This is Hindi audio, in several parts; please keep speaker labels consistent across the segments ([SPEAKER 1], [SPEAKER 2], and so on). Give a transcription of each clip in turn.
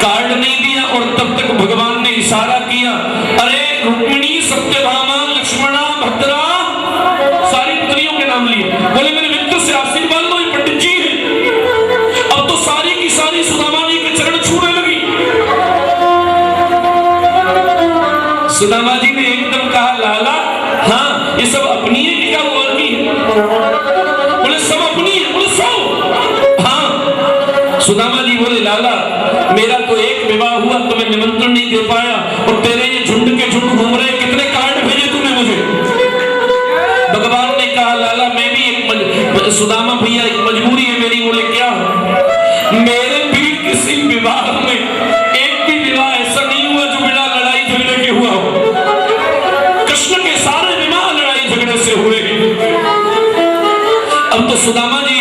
[SPEAKER 1] कार्ड नहीं दिया और तब तक भगवान ने इशारा किया, अरे रुक्मिणी, सत्यभामा, लक्ष्मणा, भद्रा, सारी पुत्रियों के नाम लिए। बोले मेरे मित्र से आशीर्वाद लो, ये पंडित जी है। अब तो सारी की सारी सुदामा जी के चरण छूने लगी। सुदामा जी ने एकदम कहा, लाला हाँ ये सब अपनी है क्या और की है? बोले सब अपनी है। बोले सब? हाँ। सुदामा जी बोले, लाला मेरा तो एक विवाह हुआ तो मैं निमंत्रण नहीं दे पाया, और तेरे ये झुंड के झुंड घूम रहे, कितने कार्ड भेजे तूने मुझे? भगवान ने कहा, लाला मैं भी एक सुदामा भैया एक मजबूरी है मेरी। बोले क्या? मेरे भी किसी विवाह में एक भी विवाह ऐसा नहीं हुआ जो बिना लड़ाई झगड़े के हुआ हो। कृष्ण के सारे विवाह लड़ाई झगड़े से हुए। अब तो सुदामा जी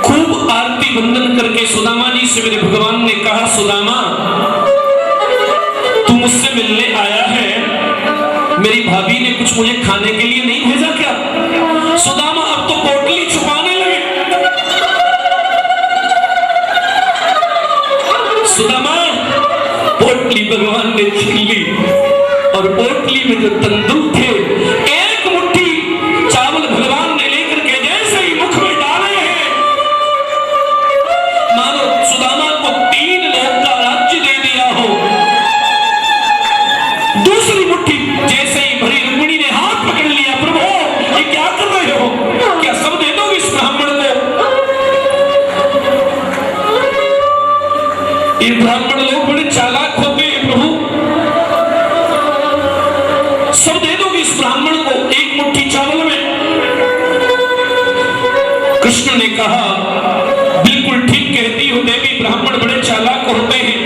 [SPEAKER 1] खूब आरती वंदन करके सुदामा जी से मेरे भगवान ने कहा, सुदामा तू मुझसे मिलने आया है, मेरी भाभी ने कुछ मुझे खाने के लिए नहीं भेजा क्या? सुदामा अब तो पोटली छुपाने लगे। सुदामा पोटली भगवान ने छीन ली, और पोटली में जो तंदूर थे, एक मुट्ठी चावल भगवान ने लेकर के जैसे ही मुख में डाले हैं, मानो सुदामा को 3 लोक का राज्य दे दिया हो। दूसरी मुट्ठी जैसे ही भरी, रुक्मिणी ने हाथ पकड़ लिया, प्रभु ये क्या कर रहे हो? क्या सब दे दोगे इस ब्राह्मण को? ये ब्राह्मण लोग बड़े चालाक होते हैं, प्रभु सब दे दोगे इस ब्राह्मण को एक मुट्ठी चावल में? कृष्ण ने कहा, बिल्कुल ठीक कहती हो देवी, ब्राह्मण बड़े चालाक होते हैं,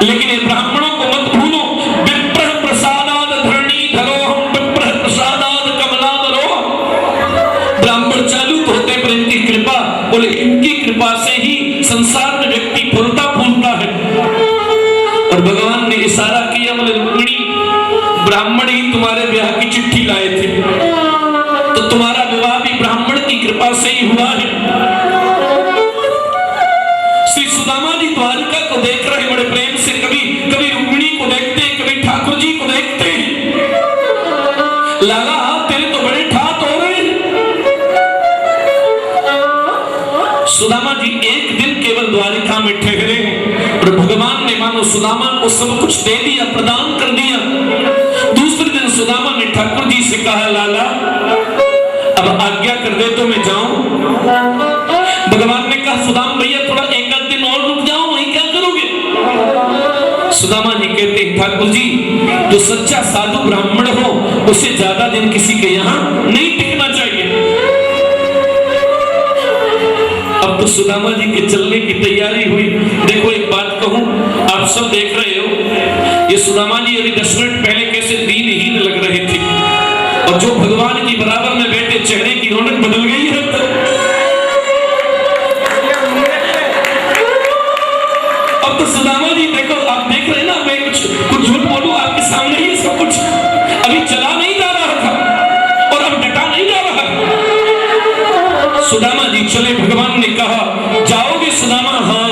[SPEAKER 1] लेकिन इन ब्राह्मणों को मत भूलो। विप्रः प्रसादाद धरणीधरोऽहं, विप्रः प्रसादाद कमलादरोऽहं। ब्राह्मण चालू तो होते पर इनकी कृपा, बोले इनकी कृपा से ही संसार में व्यक्ति फूलता फूलता है। और भगवान ने इशारा किया, बोले रुक्मिणी ब्राह्मण ही तुम्हारे ब्याह की चिट्ठी लाए थे, तो तुम्हारा विवाह भी ब्राह्मण की कृपा से ही हुआ है। श्री सुदामा जी द्वारिका को देख रहे बड़े प्रेम से, कभी कभी रुक्मिणी को देखते हैं, कभी ठाकुर जी को देखते हैं। लाला तेरे तो बड़े ठाट हो रहे हैं। सुदामा जी एक दिन केवल द्वारिका में ठहरे और भगवान ने मानो सुदामा को सब कुछ दे दिया, प्रदान कर दिया। दूसरे दिन सुदामा ने ठाकुर जी से कहा, लाला अब आज्ञा कर दे तो मैं जाऊं। भगवान ने कहा, सुदामा भैया थोड़ा एक आध दिन और रुक जाओ, वहीं क्या करोगे? सुदामा जी कहते हैं, ठाकुर जी जो सच्चा साधु ब्राह्मण हो उसे ज्यादा दिन किसी के यहाँ नहीं टिकना चाहिए। अब तो सुदामा जी के चलने की तैयारी हुई। देखो एक बात कहूं, आप सब देख रहे हो, ये सुदामा जी अभी 10 मिनट पहले कैसे दीनहीन लग रहे थे, और जो भगवान की बराबर में बैठे चेहरे की रौनक बदल गई है। अब तो सुदामा जी देखो, आप देख रहे हैं ना, मैं कुछ झूठ बोलूं आपके सामने ही सब कुछ अभी चला नहीं जा रहा था और अब डटा नहीं जा रहा। सुदामा जी चले, भगवान ने कहा, जाओगे सुदामा? हाँ।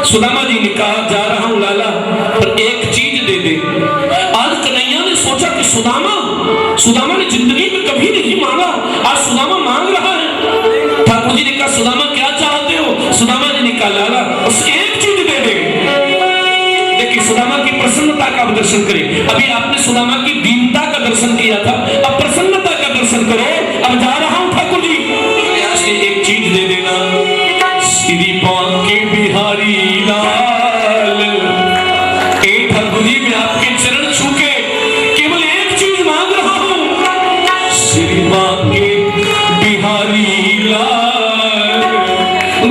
[SPEAKER 1] सुदामा जी ने कहा, जा रहा हूं लाला, पर एक चीज दे दे। आज कन्हैया ने सोचा कि सुदामा ने जिंदगी में कभी नहीं मांगा, आज सुदामा मांग रहा है। ठाकुर जी ने कहा, सुदामा क्या चाहते हो? सुदामा जी ने कहा, लाला बस एक चीज दे दे। देखिए सुदामा की प्रसन्नता का दर्शन करें। अभी आपने सुदामा की दीनता का दर्शन किया था, अब प्रसन्नता का दर्शन करो। अब जा रहा हूं ठाकुर जी, एक चीज दे देना। श्री बांके बिहारी लाल, एक ठाकुर जी मैं आपके चरण छू के केवल एक चीज मांग रहा हूं। श्री बांके बिहारी लाल,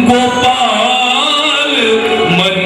[SPEAKER 1] गोपाल मन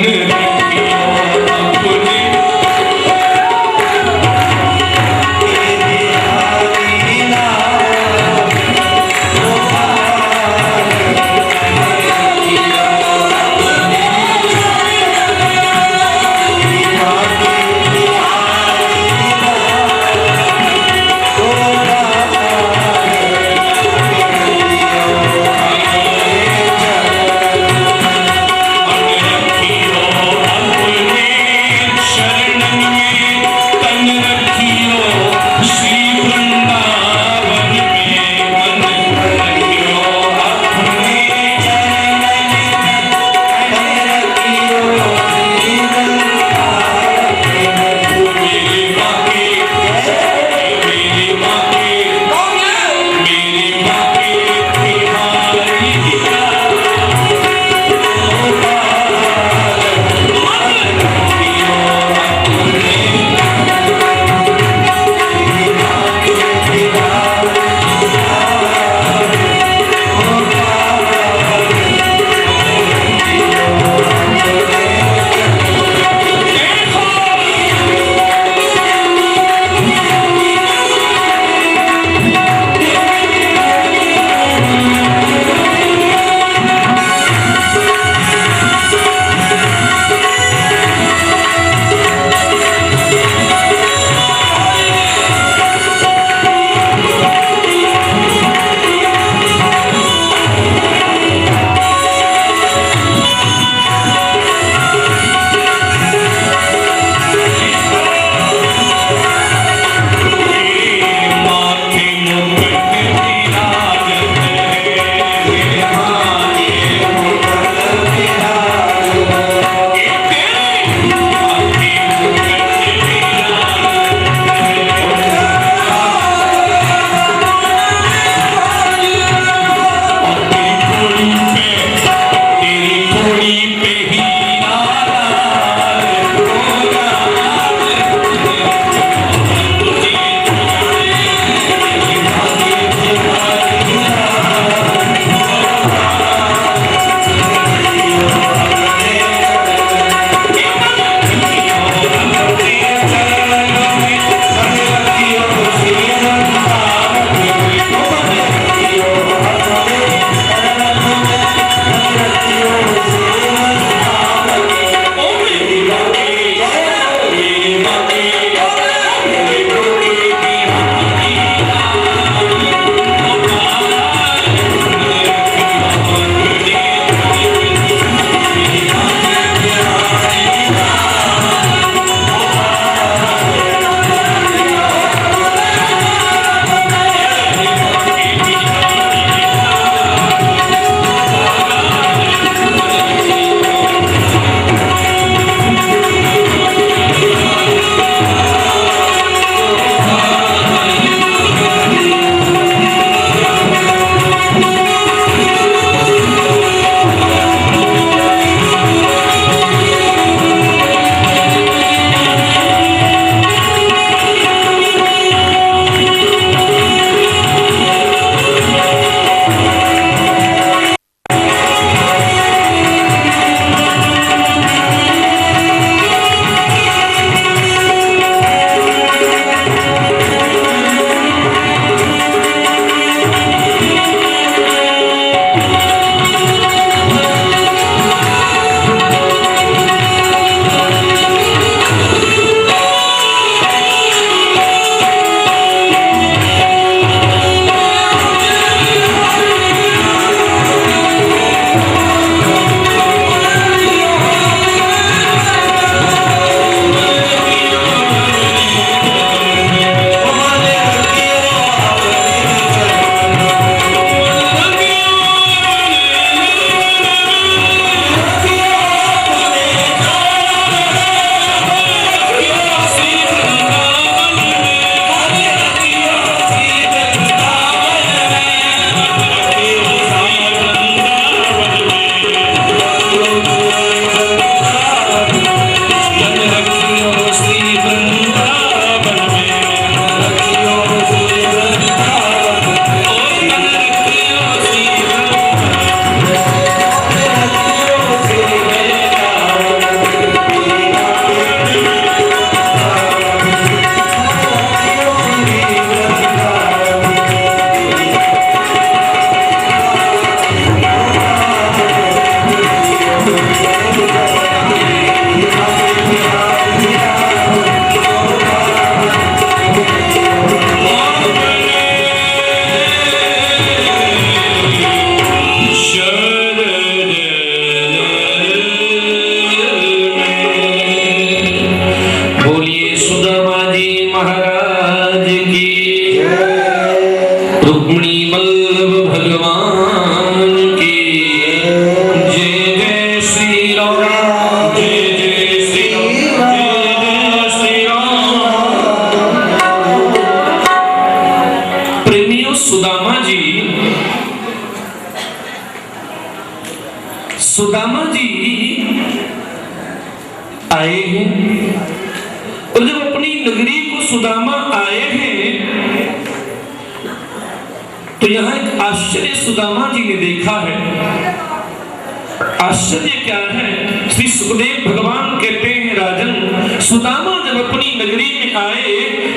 [SPEAKER 1] सुदामा जी आए हैं और जब अपनी नगरी को सुदामा आए हैं तो यहां एक आश्चर्य सुदामा जी ने देखा है। आश्चर्य क्या है? श्री सुखदेव भगवान कहते हैं, राजन, सुदामा जब अपनी नगरी में आए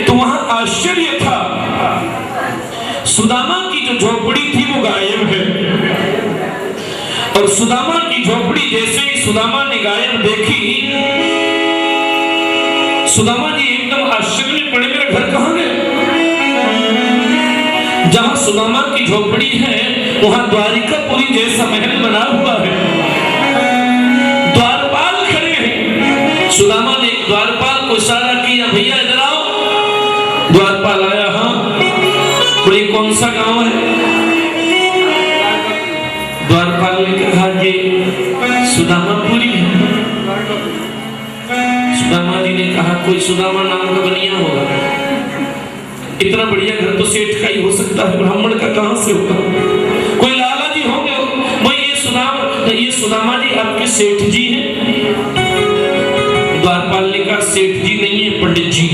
[SPEAKER 1] तो वहां आश्चर्य था। सुदामा की जो झोपड़ी थी वो गायब है और सुदामा की झोपड़ी जैसे ही सुदामा ने गायब देखी, सुदामा जी एकदम आश्चर्य में पड़े, मेरा घर कहां गया? जहां सुदामा की झोपड़ी है वहां द्वारिकापुरी जैसा महल बना हुआ है, द्वारपाल खड़े हैं। सुदामा ने द्वारपाल को इशारा किया, भैया इधर आओ। द्वारपाल आया, हाँ बोले कौन सा गांव है? द्वारपाल ने कहा ये सुदामापुरी है। सुदामा जी ने कहा कोई सुदामा नाम का बनिया होगा, इतना बढ़िया घर तो सेठ का ही हो सकता है, ब्राह्मण का कहां से होगा? कोई लाला जी होंगे। वो ये सुदामा जी आपके सेठ जी हैं? द्वारपाल ने कहा सेठ जी नहीं है, पंडित जी।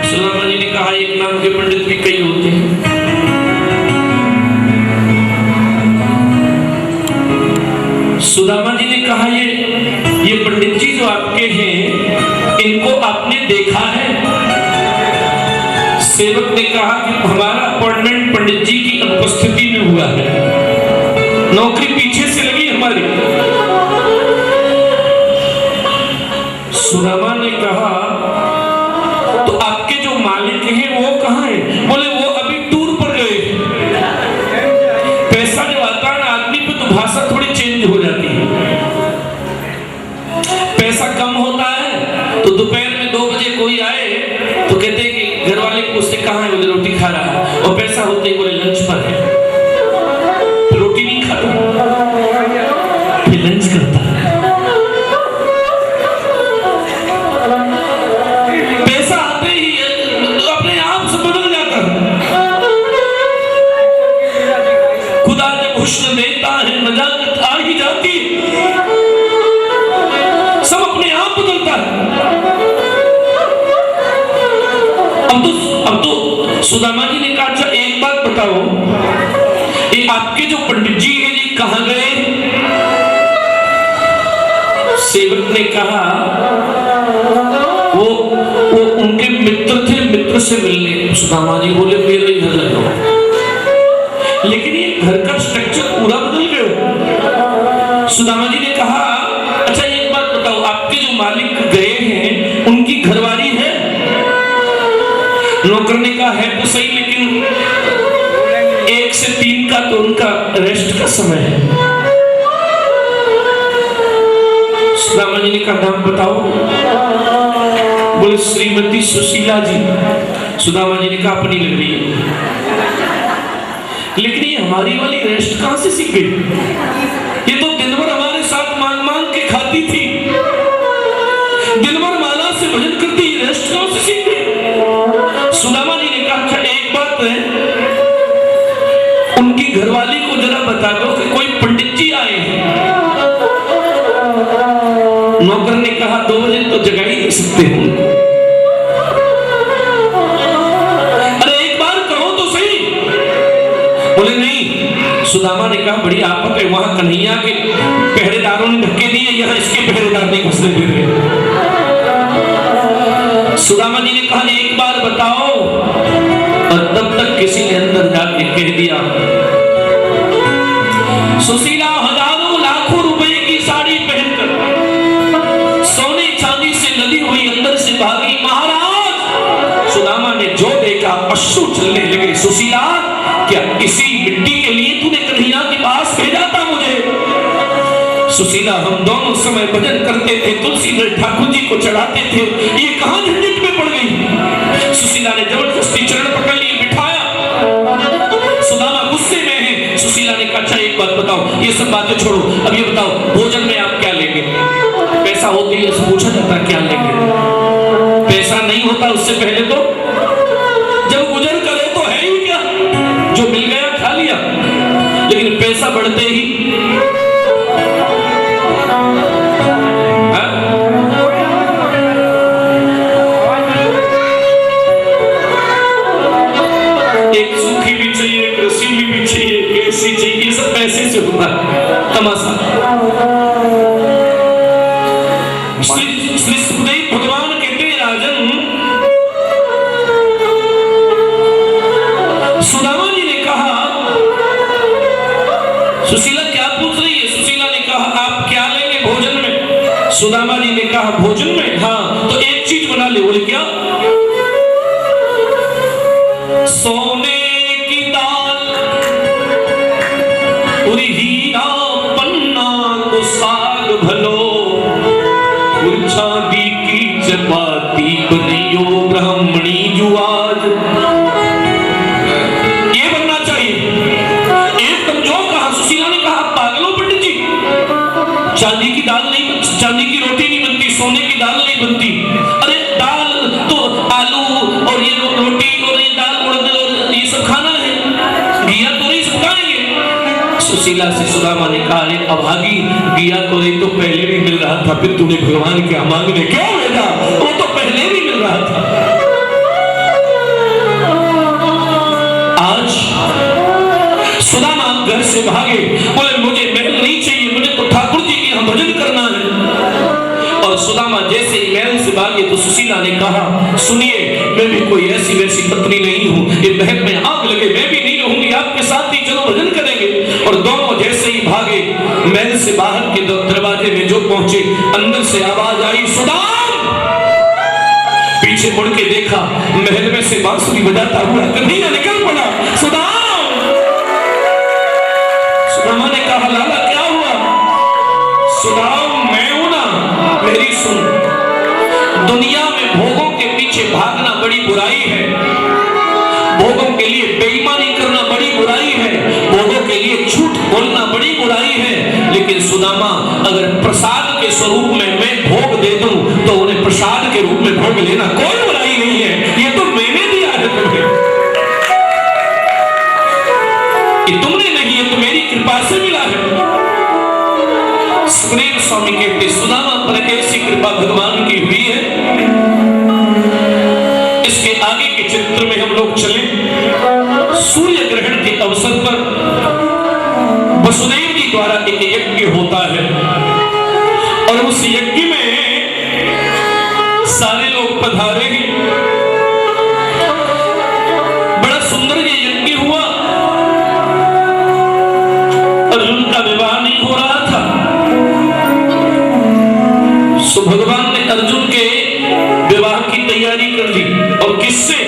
[SPEAKER 1] सुदामा जी ने कहा एक नाम के पंडित भी कई होते हैं। सुदामा जी ने कहा ये पंडित जी जो आपके हैं इनको आपने देखा है? सेवक ने कहा कि हमारा अपॉइंटमेंट पंडित जी की अनुपस्थिति में हुआ है, नौकरी पीछे से लगी हमारी। सुदामा ने कहा तो आपके जो मालिक हैं वो कहां हैं? बोले वो अभी टूर पर गए। पैसा जब आता है ना आदमी पे तो भाषा थोड़ी चेंज हो जाती है। पैसा कम होता है तो दोपहर में 2 बजे कोई आए तो कहते हैं कि घर वाले पूछते कहां है? बोले रोटी खा रहा है। और पैसा होते ही बोले लंच पर है। तो रोटी नहीं खाता, फिर लंच करता है। पैसा आते ही अपने आप से बदल जाता है। खुदा जब हुस्न देता है नजाकत आ ही जाती है, सब अपने आप बदलता है। अब तो सुदामा जी ने कहा अच्छा एक बात बताओ, ये आपके जो पंडित जी हैं ये कहां गए? सेवक ने कहा वो उनके मित्र थे, मित्र से मिलने। सुदामा जी बोले मेरे ही घर लगाओ, लेकिन ये घर का स्ट्रक्चर पूरा बदल गया। सुदामा जी ने कहा अच्छा एक बात बताओ, आपके जो मालिक गए हैं उनकी घरवाली है? नौकर ने कहा है तो सही, लेकिन 1 से 3 का तो उनका रेस्ट का समय है। सुदामा जी ने कहा नाम बताओ। बोले श्रीमती सुशीला जी। सुदामा जी ने कहा अपनी लग रही है, लेकिन ये हमारी वाली रेस्ट कहां से सीख गई? ये तो दिन भर हमारे साथ मांग मांग के खाती थी, दिन भर माला से भजन करती, रेस्ट कहां से सीख गई? सुदामा जी ने कहा अच्छा एक बात है, उनकी घरवाली को जरा बता दो कि कोई पंडित जी आए हैं। नौकर ने कहा 2 बजे तो जगा ही नहीं सकते हैं। अरे एक बार कहो तो सही। बोले नहीं। सुदामा ने कहा बड़ी आफत है, वहां कन्हैया के पहरेदारों ने धक्के दिए, यहाँ इसके पहरेदार नहीं घुसने दे रहे। सुदामा जी ने कहा एक बार बताओ, और तब तक किसी ने अंदर जाके कह दिया सुशीला हजारों लाखों रुपए की साड़ी पहनकर सोने चांदी से लदी हुई अंदर से भागी। महाराज सुदामा ने जो देखा अश्रु चलने लगे। सुशीला क्या इसी मिट्टी के लिए तूने कन्हैया के पास भेजा था मुझे? सुशीला हम दोनों समय भजन करते थे, तुलसीदास ठाकुर जी को चढ़ाते थे, ये कहां झंझट में पड़ गई? सुशीला ने जबरदस्ती चरण पकड़ लिए, बिठाया। सुदामा गुस्से में है। सुशीला ने कहा अच्छा एक बात बताओ, ये सब बातें छोड़ो, अब ये बताओ भोजन में आप क्या लेंगे? पैसा होते ही पूछा जाता क्या लेंगे, पैसा नहीं होता उससे पहले तो जब गुजर करे तो है ही क्या, जो मिल गया खा लिया। लेकिन पैसा बढ़ते ही एक सूखी भी चाहिए, एक रसीली भी चाहिए, एक ऐसी चाहिए, ये सब पैसे से होता है तमाशा। श्री सुखदेव भगवान कहते हैं, राजन सुदामा जी ने कहा, सुशीला क्या पूछ रही है? सुशीला ने कहा आप क्या लेंगे भोजन में? सुदामा जी ने कहा भोजन में, हाँ तो एक चीज बना ले। बोले क्या? सोने की दाल और हीरा पन्ना को साग भलो, चांदी की चपाती बनियो ब्राह्मणी जुआज। ये बनना चाहिए एकदम। जो कहा सुशीला ने कहा पागलो पंडित जी, चांदी की दाल नहीं, चांदी की रोटी नहीं बनती, सोने की दाल नहीं बनती। अरे दाल तो आलू और ये रोटी और ये दाल उड़द और ये सब खाना है, घिया तो नहीं सब खाएंगे। सुशीला से सुदामा ने कहा अरे अभागी, घिया तो नहीं तो पहले भी मिल रहा था, फिर तूने भगवान क्या मांगने क्यों भेजा? वो तो पहले भी मिल रहा था। आज सुदामा घर से भागे, बोले मुझे महल नहीं चाहिए, मुझे तो ठाकुर जी के यहाँ भजन करना है। और सुदामा जैसे ही महल से भागे तो सुशीला ने कहा सुनिए, मैं भी कोई ऐसी वैसी पत्नी नहीं हूँ, ये महल में आग लगे मैं भी नहीं रहूंगी, आपके साथ ही चलो भजन करेंगे। और दोनों जैसे ही भागे महल से बाहर के दरवाजे में जो पहुंचे, अंदर से आवाज आई सुदाम। पीछे मुड़ के देखा, महल में से बांसुरी बजाता हुआ कन्हैया निकल पड़ा। सुदाम। सुदामा ने कहा लाला क्या हुआ? सुदाम मैं हूं ना, मेरी सुन। दुनिया में भोगों के पीछे भागना बड़ी बुराई है, भोगों के लिए बेईमानी करना बड़ी बुराई है, भोगों के लिए झूठ बोलना बड़ी बुराई है। लेकिन सुदामा अगर प्रसाद के स्वरूप में मैं भोग दे दूं तो उन्हें प्रसाद के रूप में भोग लेना कोई बुराई नहीं है। ये तो मैंने दिया है तुम्हें, ये तुमने नहीं, ये तो मेरी कृपा से मिला है। सुखदेव स्वामी कहते सुदामा पर ऐसी कृपा भगवान की हुई है। इसके आगे के चित्र में हम लोग चले। सूर्य ग्रहण के अवसर पर वसुदेव जी द्वारा एक यज्ञ होता है और उस यज्ञ में सारे लोग पधारे हैं। बड़ा सुंदर ये यज्ञ हुआ। अर्जुन का विवाह नहीं हो रहा था, सो भगवान ने अर्जुन के विवाह की तैयारी कर दी। और किससे?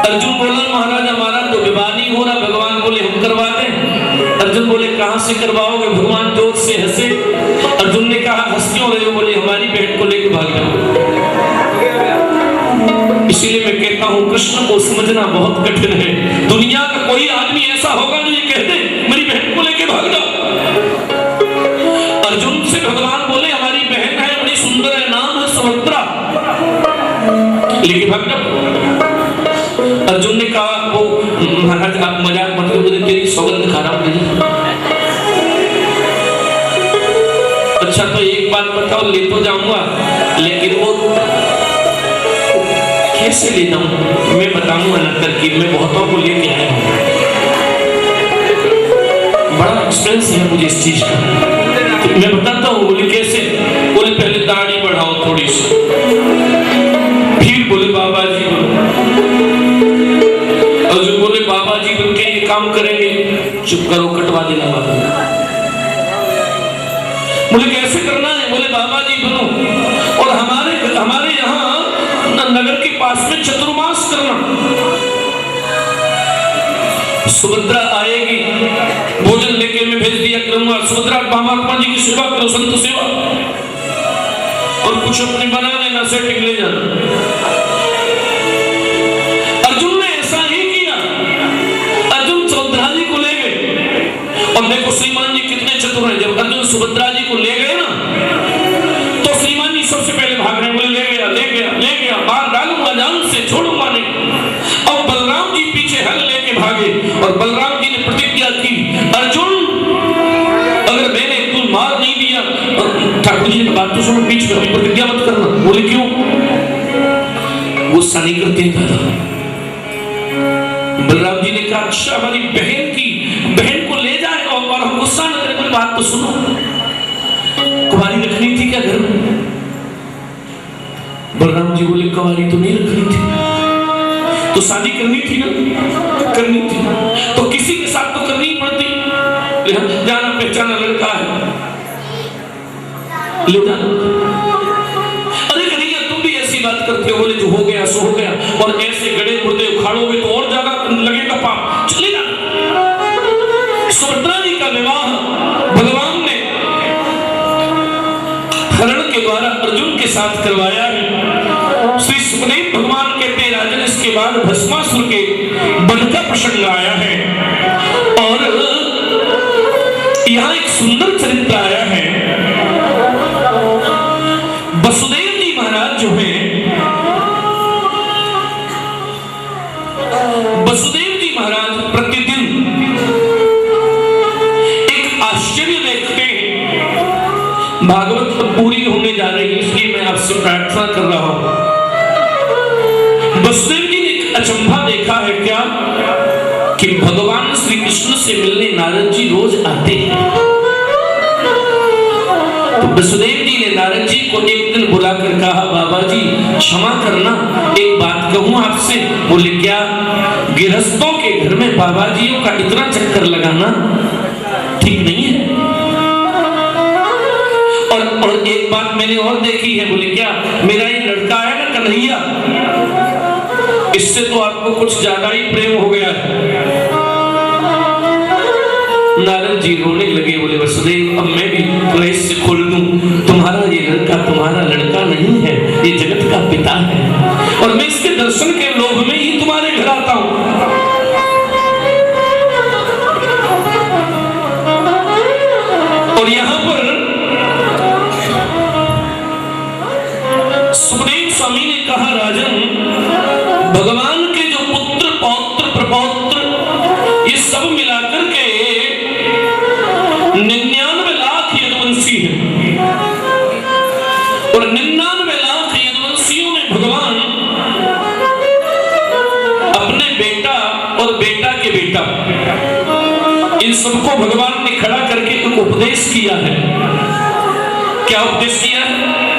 [SPEAKER 1] अर्जुन बोला महाराज हमारा तो विवाह नहीं हो रहा। भगवान बोले हम करवा दें। अर्जुन बोले कहां से करवाओगे? भगवान जोर से हंसे। अर्जुन ने कहा हंस क्यों रहे हो? बोले हमारी बहन को लेकर भाग जाओ। इसीलिए मैं कहता हूं कृष्ण को समझना बहुत कठिन है। दुनिया का कोई आदमी ऐसा होगा जो ये कह दे मेरी बहन को लेकर भाग जाओ। अर्जुन से भगवान बोले हमारी बहन है, बड़ी सुंदर है, नाम है सुभद्रा, लेकिन भाग जाओ। अर्जुन ने कहा वो महाराज आप मजाक मत करो, तेरी सौगंध खराब नहीं। अच्छा तो एक बात बताओ, ले तो जाऊंगा लेकिन वो कैसे ले जाऊं? मैं बताऊंगा ना तरकीब, मैं बहुतों को लेके आया हूं, बड़ा एक्सपीरियंस है मुझे इस चीज का, तो मैं बताता हूँ। बोले कैसे? बोले पहले दाढ़ी बढ़ाओ थोड़ी सी, फिर बोले बाबा जी अर्जुन बोले बाबा जी बन के ये काम करेंगे? चुप करो, कटवा देना बाबा। बोले कैसे करना है? बोले बाबा जी बनो और हमारे यहाँ नगर के पास में चतुर्मास करना। सुभद्रा आएगी, भोजन लेके मैं भेज दिया करूंगा। सुभद्रा परमात्मा जी की सेवा करो, संत सेवा, और कुछ अपने बना लेना, सेटिंग ले जाना। अर्जुन ने ऐसा ही किया। अर्जुन सुभद्रा जी को ले गए और देखो श्रीमान जी कितने चतुर हैं। जब अर्जुन सुभद्रा जी को ले गए ना तो श्रीमान जी सबसे पहले भाग रहे, बोले ले गया ले गया ले गया, मार डालूंगा जान से, छोड़ूंगा नहीं। और बलराम जी पीछे हल लेके भागे और बलराम जी ने प्रतिज्ञा अर्जुन अगर मैंने तुम मार नहीं दिया, ठाकुर जी ने बात तो सुनो, बीच में हमें प्रतिज्ञा मत करना। बोले क्यों? गुस्सा नहीं करते दादा। बलराम जी ने कहा अच्छा हमारी बहन को ले जाए और हम गुस्सा न करें। बोले बात तो सुनो, कुंवारी रखनी थी क्या घर में? बलराम जी बोले कुंवारी तो नहीं रखनी थी, तो शादी करनी थी ना, करनी थी तो किसी के साथ तो करनी ही पड़ती। जाना पहचाना लड़का है, ले जाना। अरे कन्हैया तुम भी ऐसी बात करते हो। बोले जो हो गया सो हो गया, और ऐसे गड़े मुर्दे उखाड़ोगे तो और ज्यादा लगेगा पाप, चले जाना। सुभद्रा जी का विवाह भगवान ने हरण के द्वारा अर्जुन के साथ करवाया है। श्री सुखदेव भगवान कहते हैं राजन इसके बाद भस्मासुर के वध का प्रसंग आया है, और यहाँ एक सुंदर चरित्र आया है। वसुदेव जी महाराज जो है, वसुदेव जी महाराज प्रतिदिन एक आश्चर्य देखते हैं। भागवत पूरी होने जा रही है, इसलिए मैं आपसे प्रार्थना कर रहा हूं। वसुदेव जी ने एक अचंभा देखा है क्या कि भगवान श्री कृष्ण से मिलने नारद जी रोज आते हैं। तो वसुदेव जी ने नारद जी को एक दिन बुलाकर कहा बाबा जी क्षमा करना, एक बात कहूं आपसे। बोले क्या? गृहस्थों के घर में बाबा जियों का इतना चक्कर लगाना ठीक नहीं है। और एक बात मैंने और देखी है। बोले क्या? मेरा ये लड़का है ना कन्हैया, इससे तो आपको कुछ ज्यादा ही प्रेम हो गया है। नारद जी रोने लगे। बोले वसुदेव अब मैं भी रहस्य खोल दूं, तुम्हारा ये लड़का तुम्हारा लड़का नहीं है, ये जगत का पिता है, और मैं इसके दर्शन के लोभ में ही तुम्हारे घर आता हूं। और यहां पर सुखदेव स्वामी ने कहा राजन भगवान के जो पुत्र पौत्र प्रपौत्र ये सब मिलाकर के 99 लाख यदुवंशी है, और 99 लाख यदुवंशियों में भगवान अपने बेटा और बेटा के बेटा इन सबको भगवान ने खड़ा करके एक उपदेश किया है। क्या उपदेश किया है?